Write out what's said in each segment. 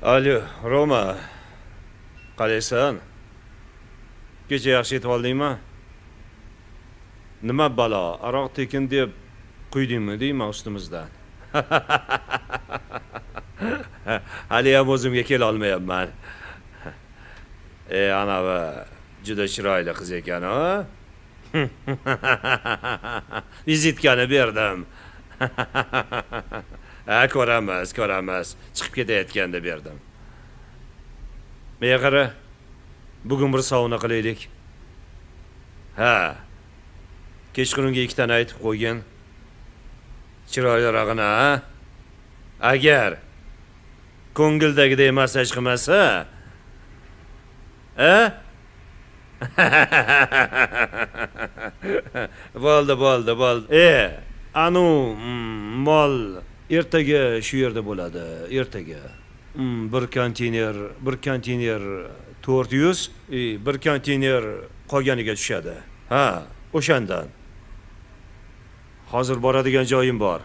Alo, Roma. Qalaysan? Kecha yaxshi yetib oldingmi? Nima balo, aroq tekin deb quydingmi deyman ustimizdan. Hali ham o'zimga kela olmayapman. Anavi juda chiroyli qiz ekan-a? Vizitkani berdim. Ko'ramiz. Chiqib ketayotganda berdim. Menga qara. Bugun bir sauna qilaylik. Ha. Kechqurunga ikkitani aytib qo'ygin. Chiroylirog'ini, ha? Agar ko'ngildagidek massaj qilmasa, ha? Bo'ldi. Anu mol ertaga shu yerda bo'ladi, ertaga. Bir konteyner 400, bir konteyner qolganiga tushadi. Ha, o'shandan. Hozir boradigan joyim bor.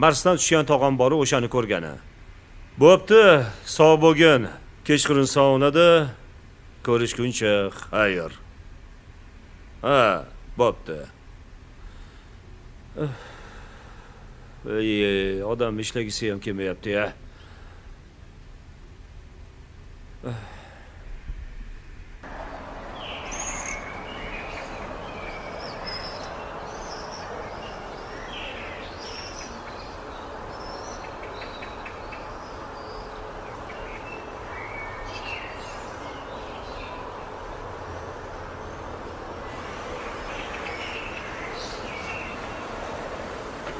Marsdan tushgan tog'am bor, o'shani ko'rgani. Bo'pti, sog' bo'lgin. Kechqurun saunada ko'rishguncha xayr. Ha, bo'pti. Odam ishlagisi ham kelmayapti-ya.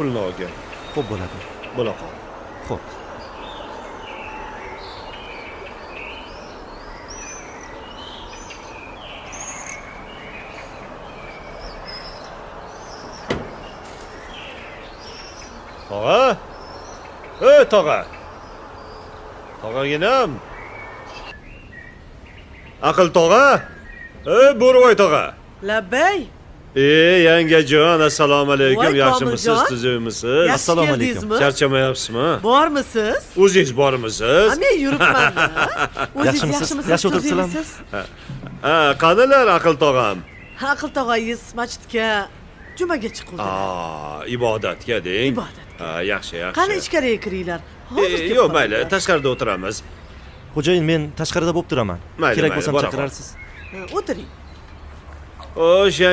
Pulni olgin. Xo'p bo'ladi. Bo'la qol. Xo'p. Tog'a? Tog'a. Tog'aginam. Aql tog'a? Bo'rvoy tog'a. Labbay. Yangajon, assalomu alaykum. Voy, Yaxshimisiz, Komiljon? tuzukmisiz? Assalomu alaykum. Keldingizmi? Charchamayapsizmi? Bormisiz? O'zingiz bormisiz? Men yuribman. O'zingiz Yaxshimisiz? Yaxshi o'tiribsizlar? Qanilar aql tog'am? Aql tog'angiz masjidga jumaga chiquvdi. Ibodatga deng. Ibodatga. Yaxshi. Qani ichkariga kiringlar. Hozir kelib Yo'q, mayli, qolinglar. tashqarida o'tiramiz. Xo'jayin, men tashqarida bo'lib turaman. Mayli, Kerak mayli, bo'lsa bora qol. chaqirarsiz. O'tiring. Xo'sh,